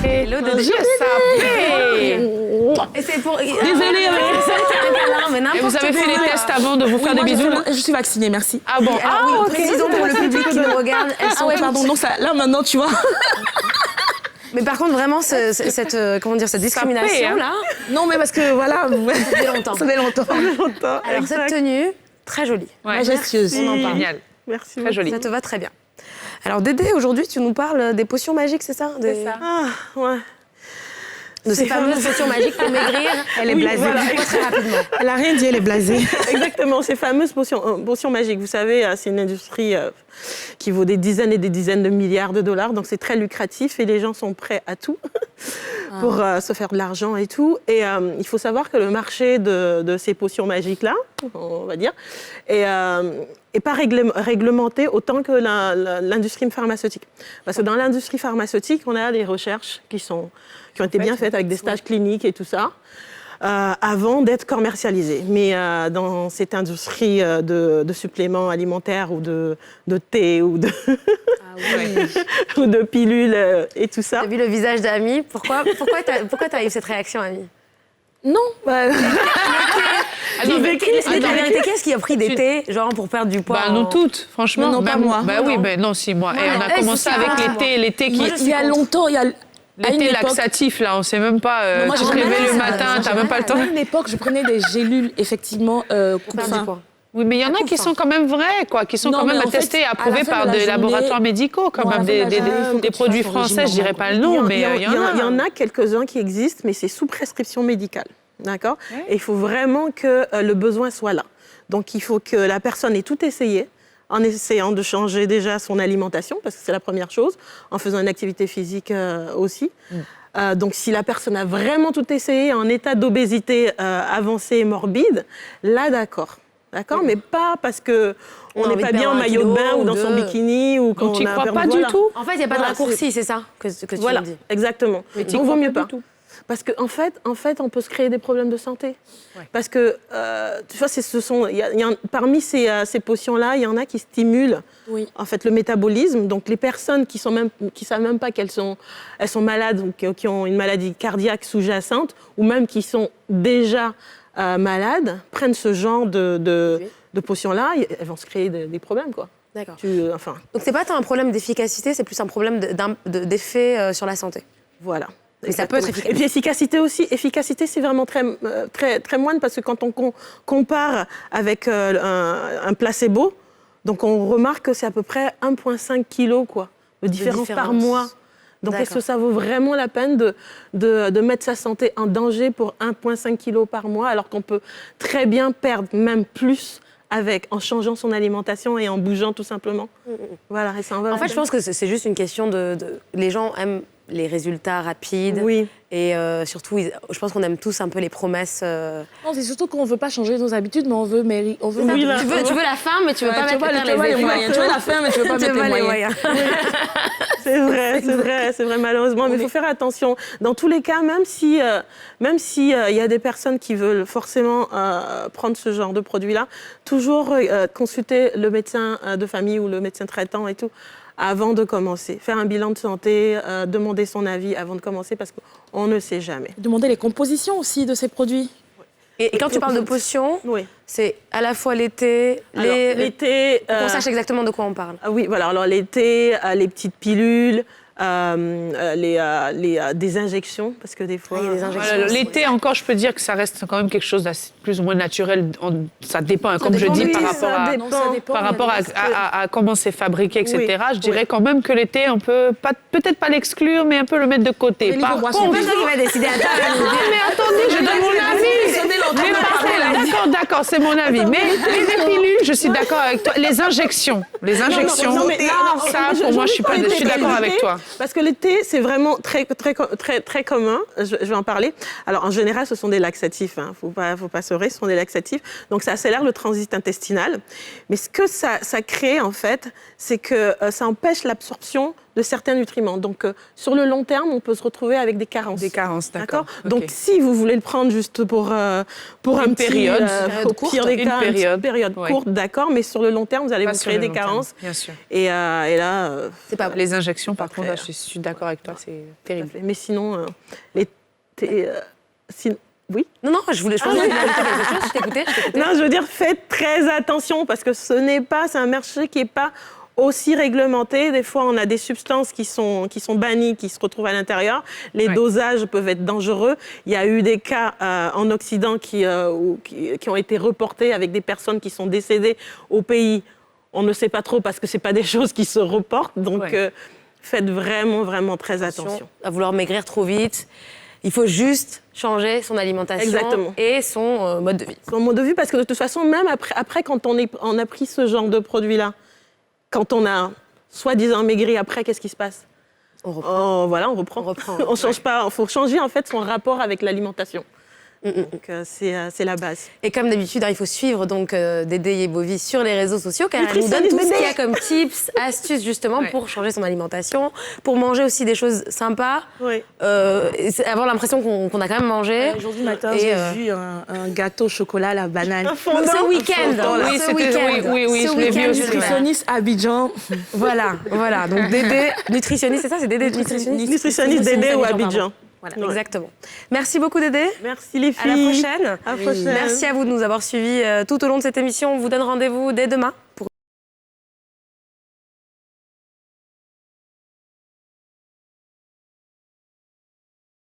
Dédé. Hello, Dédé. Et c'est pour... Désolée, Et vous avez fait les tests avant de vous faire des bisous? Je suis vaccinée, merci. Ah bon? Alors oui, précisons pour le public qui nous regarde, elles sont pardon, non, ça, là maintenant, tu vois. Mais par contre, vraiment, cette discrimination, là... Non, mais parce que, voilà... Ça fait longtemps. Ça fait longtemps. Alors, cette tenue, très jolie. Majestueuse. On en parle. Génial. Merci. Très joli. Ça te va très bien. Alors, Dédé, aujourd'hui, tu nous parles des potions magiques, c'est ça? C'est ça. Ah, ouais. De ces fameuses potions magiques pour maigrir. Elle est blasée. Voilà. Très rapidement. Elle a rien dit, elle est blasée. Exactement, ces fameuses potions magiques. Vous savez, c'est une industrie qui vaut des dizaines et des dizaines de milliards de dollars, donc c'est très lucratif et les gens sont prêts à tout pour se faire de l'argent et tout. Et il faut savoir que le marché de ces potions magiques-là, on va dire, est pas réglementé autant que l'industrie pharmaceutique. Parce que dans l'industrie pharmaceutique, on a des recherches qui ont été bien faites avec des stages cliniques et tout ça. Avant d'être commercialisé. Mais dans cette industrie de suppléments alimentaires ou de thé ou de, ou de pilules et tout ça. Tu as vu le visage d'Amy. Pourquoi t'as eu cette réaction, Amy? Non, bah... Qu'est-ce qui a pris des thés, genre pour perdre du poids? Bah, nous toutes, franchement. Non, pas moi. Bah oui, ben non, si, moi. Et on a commencé avec les thés qui... Il y a longtemps, Les thés laxatifs, là, on sait même pas. Tu te réveilles le matin, t'as même pas le temps. À une époque, je prenais des gélules, effectivement, poids. Oui, mais il y en a qui sont quand même vrais, quoi, qui sont quand même attestés et approuvés par des laboratoires médicaux, quand même, des produits français, je dirais pas le nom, mais il y en a. Il y en a quelques-uns qui existent, mais c'est sous prescription médicale, d'accord? Et il faut vraiment que le besoin soit là. Donc, il faut que la personne ait tout essayé, en essayant de changer déjà son alimentation, parce que c'est la première chose, en faisant une activité physique aussi. Donc, si la personne a vraiment tout essayé, en état d'obésité avancée et morbide, là, d'accord. D'accord, mais pas parce qu'on n'est pas bien en maillot de bain ou dans son bikini ou quand tu on a crois pas voilà. du tout. En fait, il n'y a pas de raccourci, c'est ça que tu voilà, me dis. exactement. Mais donc, vaut mieux pas. Parce qu'en fait, on peut se créer des problèmes de santé. Ouais. Parce que, tu vois, parmi ces potions-là, il y en a qui stimulent en fait, le métabolisme. Donc, les personnes qui savent même pas qu'elles sont malades ou qui ont une maladie cardiaque sous-jacente ou même qui sont déjà malades, prennent ce genre de potions-là, elles vont se créer des problèmes, quoi. D'accord. Donc, c'est pas tant un problème d'efficacité, c'est plus un problème d'effet sur la santé. Voilà. Mais ça peut être efficace. Et puis efficacité aussi. Efficacité, c'est vraiment très moindre parce que quand on compare avec un placebo, donc on remarque que c'est à peu près 1,5 kg de différence par mois. Donc est-ce que ça vaut vraiment la peine de mettre sa santé en danger pour 1,5 kg par mois alors qu'on peut très bien perdre même plus en changeant son alimentation et en bougeant tout simplement. Voilà, et ça en va. En fait, je pense que c'est juste une question les gens aiment les résultats rapides. Oui. Et surtout, je pense qu'on aime tous un peu les promesses. Non, c'est surtout qu'on ne veut pas changer nos habitudes, mais on veut mériter. Tu veux la fin, mais tu veux pas mettre les moyens. Tu veux la fin, mais tu veux pas mettre les moyens. C'est vrai, malheureusement. Mais il faut faire attention. Dans tous les cas, même si y a des personnes qui veulent forcément prendre ce genre de produit-là, toujours consulter le médecin de famille ou le médecin traitant et tout, avant de commencer. Faire un bilan de santé, demander son avis avant de commencer parce qu'on ne sait jamais. Demander les compositions aussi de ces produits. Et quand tu parles de potions, c'est à la fois l'été, l'été... on sache exactement de quoi on parle. Oui, voilà. Alors l'été, les petites pilules, des injections, parce que des fois... il y a des injections. L'été, encore, je peux dire que ça reste quand même quelque chose de plus ou moins naturel. Ça dépend, comme je dis, par rapport à comment c'est fabriqué, etc. Je dirais quand même que l'été, on peut peut-être pas l'exclure, mais un peu le mettre de côté. Par contre... C'est pas toi qui va décider. Mais attendez, je donne mon avis. D'accord, c'est mon avis. Mais les pilules, je suis d'accord avec toi. Les injections, ça, pour moi, je suis d'accord avec toi. Parce que l'été, c'est vraiment très commun. Je vais en parler. Alors, en général, ce sont des laxatifs. Faut pas se leurrer, ce sont des laxatifs. Donc, ça accélère le transit intestinal. Mais ce que ça crée, en fait, c'est que ça empêche l'absorption de certains nutriments. Donc, sur le long terme, on peut se retrouver avec des carences. Des carences, d'accord. Okay. Donc, si vous voulez le prendre juste pour une période, une période courte, d'accord, mais sur le long terme, vous allez vous créer des carences. Bien sûr. Et là... c'est pas les injections, par contre, là, je suis d'accord avec toi, c'est terrible. Mais sinon, oui. Non, je voulais poser quelque chose, je t'écoutais. Non, je veux dire, faites très attention parce que c'est un marché qui n'est pas aussi réglementé. Des fois, on a des substances qui sont bannies, qui se retrouvent à l'intérieur. Les dosages peuvent être dangereux. Il y a eu des cas en Occident qui ont été reportés avec des personnes qui sont décédées au pays. On ne sait pas trop parce que ce n'est pas des choses qui se reportent. Donc, faites vraiment, vraiment très attention. À vouloir maigrir trop vite. Il faut juste changer son alimentation et son mode de vie. Son mode de vie, parce que de toute façon, même après quand on a pris ce genre de produit-là, quand on a soi-disant maigri après, qu'est-ce qui se passe ? On reprend. On change pas. Il faut changer en fait son rapport avec l'alimentation. Donc c'est la base. Et comme d'habitude, il faut suivre donc Dédé Yebovi sur les réseaux sociaux car elle nous donne tout ce qu'il y a comme tips, astuces justement pour changer son alimentation, pour manger aussi des choses sympas, avoir l'impression qu'on a quand même mangé. Aujourd'hui matin, j'ai vu un gâteau au chocolat à la banane. Ce week-end. Oui, je l'ai vu aussi. Nutritionniste Abidjan. Voilà. Donc Dédé, nutritionniste, c'est ça, c'est Dédé nutritionniste. Nutritionniste Dédé ou Abidjan. Voilà, exactement. Merci beaucoup Dédé. Merci les filles. À la prochaine. À la prochaine. Merci à vous de nous avoir suivis tout au long de cette émission. On vous donne rendez-vous dès demain pour